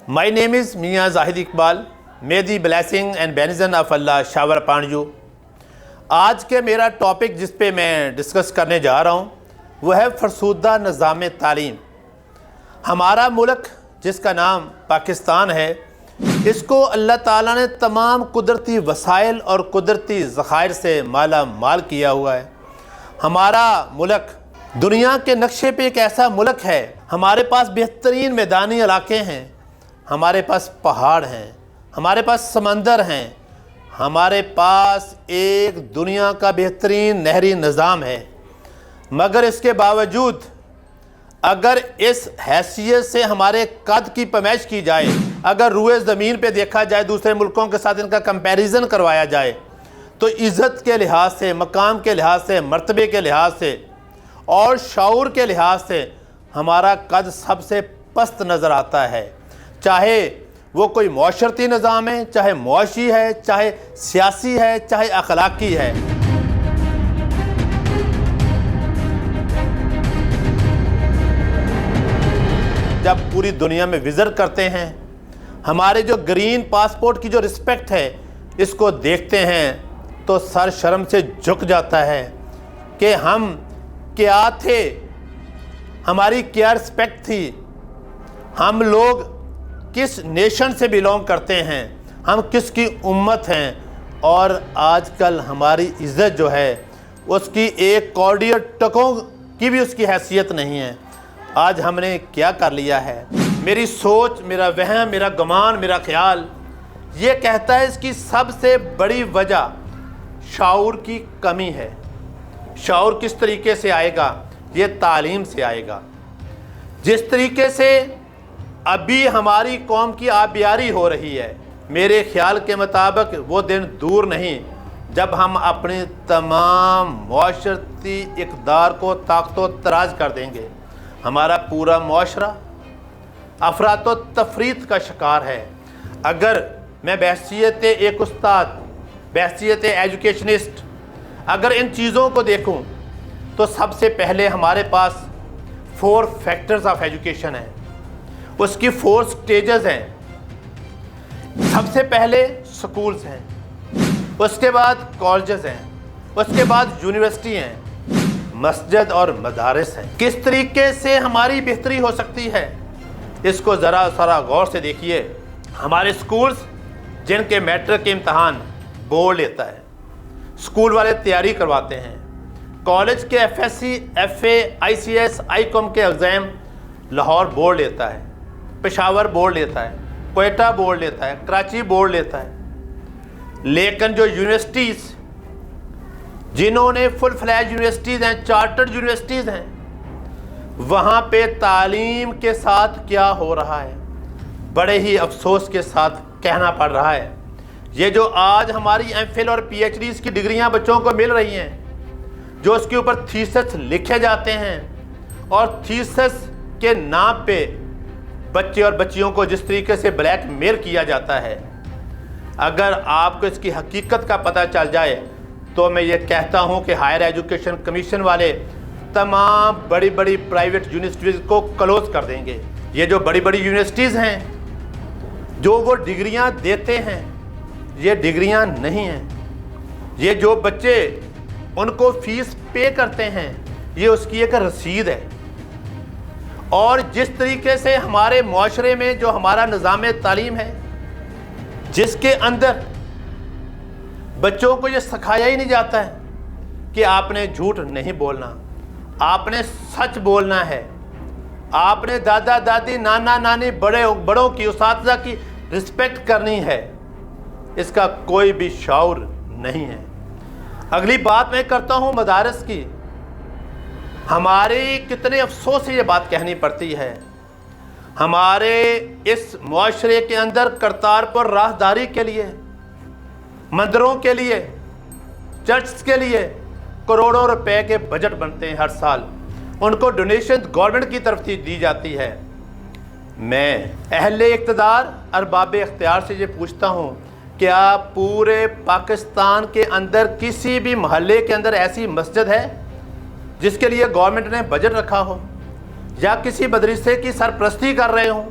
My name is Mian Zahid Iqbal. May the blessing and benediction of Allah shower upon you. آج کے میرا topic جس پہ میں ڈسکس کرنے جا رہا ہوں وہ ہے فرسودہ نظام تعلیم. ہمارا ملک جس کا نام پاکستان ہے، اس کو اللہ تعالیٰ نے تمام قدرتی وسائل اور قدرتی ذخائر سے مالا مال کیا ہوا ہے. ہمارا ملک دنیا کے نقشے پہ ایک ایسا ملک ہے. ہمارے پاس بہترین میدانی علاقے ہیں، ہمارے پاس پہاڑ ہیں، ہمارے پاس سمندر ہیں، ہمارے پاس ایک دنیا کا بہترین نہری نظام ہے. مگر اس کے باوجود اگر اس حیثیت سے ہمارے قد کی پیمائش کی جائے، اگر روئے زمین پہ دیکھا جائے، دوسرے ملکوں کے ساتھ ان کا کمپیریزن کروایا جائے، تو عزت کے لحاظ سے، مقام کے لحاظ سے، مرتبے کے لحاظ سے اور شعور کے لحاظ سے ہمارا قد سب سے پست نظر آتا ہے. چاہے وہ کوئی معاشرتی نظام ہے، چاہے معاشی ہے، چاہے سیاسی ہے، چاہے اخلاقی ہے. جب پوری دنیا میں وزٹ کرتے ہیں، ہمارے جو گرین پاسپورٹ کی جو رسپیکٹ ہے اس کو دیکھتے ہیں تو سر شرم سے جھک جاتا ہے کہ ہم کیا تھے، ہماری کیا رسپیکٹ تھی، ہم لوگ کس نیشن سے بیلونگ کرتے ہیں، ہم کس کی امت ہیں. اور آج کل ہماری عزت جو ہے اس کی ایک کوڑی ٹکوں کی بھی اس کی حیثیت نہیں ہے. آج ہم نے کیا کر لیا ہے؟ میری سوچ، میرا وہم، میرا گمان، میرا خیال یہ کہتا ہے اس کی سب سے بڑی وجہ شعور کی کمی ہے. شعور کس طریقے سے آئے گا؟ یہ تعلیم سے آئے گا. جس طریقے سے ابھی ہماری قوم کی آبیاری ہو رہی ہے، میرے خیال کے مطابق وہ دن دور نہیں جب ہم اپنی تمام معاشرتی اقدار کو طاقت و تراز کر دیں گے. ہمارا پورا معاشرہ افراط و تفریط کا شکار ہے. اگر میں بحیثیت ایک استاد، بحیثیت ایجوکیشنسٹ اگر ان چیزوں کو دیکھوں تو سب سے پہلے ہمارے پاس 4 فیکٹرز آف ایجوکیشن ہیں، اس کی 4 سٹیجز ہیں. سب سے پہلے سکولز ہیں، اس کے بعد کالجز ہیں، اس کے بعد یونیورسٹی ہیں، مسجد اور مدارس ہیں. کس طریقے سے ہماری بہتری ہو سکتی ہے اس کو ذرا غور سے دیکھیے. ہمارے سکولز جن کے میٹرک کے امتحان بورڈ لیتا ہے، سکول والے تیاری کرواتے ہیں. کالج کے F S C, F A, I C S, I com کے ایگزام لاہور بورڈ لیتا ہے، پشاور بورڈ لیتا ہے، کوئٹہ بورڈ لیتا ہے، کراچی بورڈ لیتا ہے. لیکن جو یونیورسٹیز جنہوں نے فل فلیج یونیورسٹیز ہیں، چارٹرڈ یونیورسٹیز ہیں، وہاں پہ تعلیم کے ساتھ کیا ہو رہا ہے بڑے ہی افسوس کے ساتھ کہنا پڑ رہا ہے. یہ جو آج ہماری ایم فل اور پی ایچ ڈیز کی ڈگریاں بچوں کو مل رہی ہیں، جو اس کے اوپر تھیسس لکھے جاتے ہیں اور تھیسس کے نام پہ بچے اور بچیوں کو جس طریقے سے بلیک میل کیا جاتا ہے، اگر آپ کو اس کی حقیقت کا پتہ چل جائے تو میں یہ کہتا ہوں کہ ہائر ایجوکیشن کمیشن والے تمام بڑی بڑی پرائیویٹ یونیورسٹیز کو کلوز کر دیں گے. یہ جو بڑی بڑی یونیورسٹیز ہیں جو وہ ڈگریاں دیتے ہیں، یہ ڈگریاں نہیں ہیں. یہ جو بچے ان کو فیس پے کرتے ہیں، یہ اس کی ایک رسید ہے. اور جس طریقے سے ہمارے معاشرے میں جو ہمارا نظام تعلیم ہے، جس کے اندر بچوں کو یہ سکھایا ہی نہیں جاتا ہے کہ آپ نے جھوٹ نہیں بولنا، آپ نے سچ بولنا ہے، آپ نے دادا دادی، نانا نانی، بڑوں کی، اساتذہ کی رسپیکٹ کرنی ہے، اس کا کوئی بھی شعور نہیں ہے. اگلی بات میں کرتا ہوں مدارس کی. ہمارے کتنے افسوس سے یہ بات کہنی پڑتی ہے، ہمارے اس معاشرے کے اندر کرتارپور راہداری کے لیے، مندروں کے لیے، چرچز کے لیے کروڑوں روپے کے بجٹ بنتے ہیں ہر سال. ان کو ڈونیشن گورنمنٹ کی طرف سے دی جاتی ہے. میں اہل اقتدار، ارباب اختیار سے یہ پوچھتا ہوں، کیا پورے پاکستان کے اندر کسی بھی محلے کے اندر ایسی مسجد ہے جس کے لیے گورنمنٹ نے بجٹ رکھا ہو، یا کسی مدرسے کی سرپرستی کر رہے ہوں؟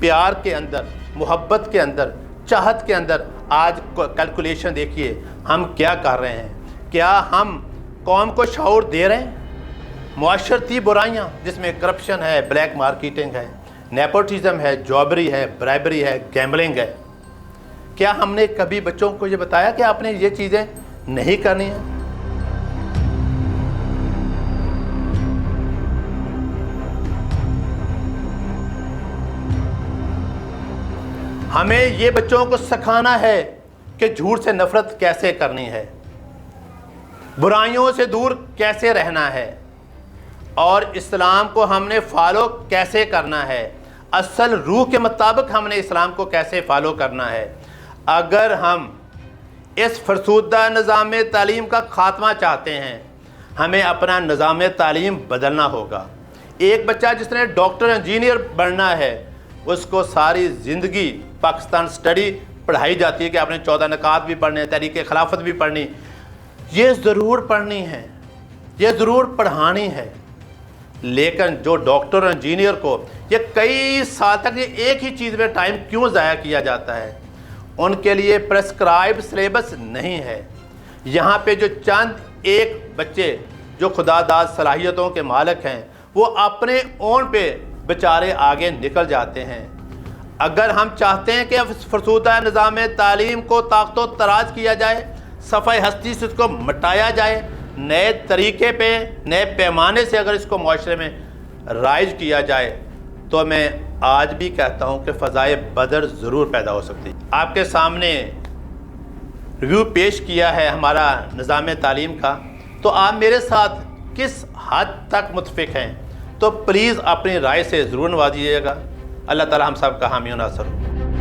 پیار کے اندر، محبت کے اندر، چاہت کے اندر آج کیلکولیشن دیکھیے ہم کیا کر رہے ہیں. کیا ہم قوم کو شعور دے رہے ہیں؟ معاشرتی برائیاں جس میں کرپشن ہے، بلیک مارکیٹنگ ہے، نیپوٹزم ہے، جابری ہے، برائبری ہے، گیمبلنگ ہے، کیا ہم نے کبھی بچوں کو یہ بتایا کہ آپ نے یہ چیزیں نہیں کرنی ہیں؟ ہمیں یہ بچوں کو سکھانا ہے کہ جھوٹ سے نفرت کیسے کرنی ہے، برائیوں سے دور کیسے رہنا ہے، اور اسلام کو ہم نے فالو کیسے کرنا ہے، اصل روح کے مطابق ہم نے اسلام کو کیسے فالو کرنا ہے. اگر ہم اس فرسودہ نظام تعلیم کا خاتمہ چاہتے ہیں، ہمیں اپنا نظام تعلیم بدلنا ہوگا. ایک بچہ جس نے ڈاکٹر انجینئر بننا ہے، اس کو ساری زندگی پاکستان سٹڈی پڑھائی جاتی ہے کہ آپ نے 14 نکات بھی پڑھنے ہیں، تحریک خلافت بھی پڑھنی. یہ ضرور پڑھنی ہے، یہ ضرور پڑھانی ہے، لیکن جو ڈاکٹر انجینئر کو یہ کئی سال تک یہ ایک ہی چیز میں ٹائم کیوں ضائع کیا جاتا ہے؟ ان کے لیے پرسکرائب سلیبس نہیں ہے. یہاں پہ جو چند ایک بچے جو خدا داد صلاحیتوں کے مالک ہیں، وہ اپنے اون پہ بیچارے آگے نکل جاتے ہیں. اگر ہم چاہتے ہیں کہ فرسودہ نظام تعلیم کو طاقت و تراز کیا جائے، صفحہ ہستی سے اس کو مٹایا جائے، نئے طریقے پہ، نئے پیمانے سے اگر اس کو معاشرے میں رائج کیا جائے، تو میں آج بھی کہتا ہوں کہ فضائے بدر ضرور پیدا ہو سکتی. آپ کے سامنے ریویو پیش کیا ہے ہمارا نظام تعلیم کا، تو آپ میرے ساتھ کس حد تک متفق ہیں؟ تو پلیز اپنی رائے سے ضرور نوازیے گا. اللہ تعالی ہم سب کا حامی و ناصر ہو.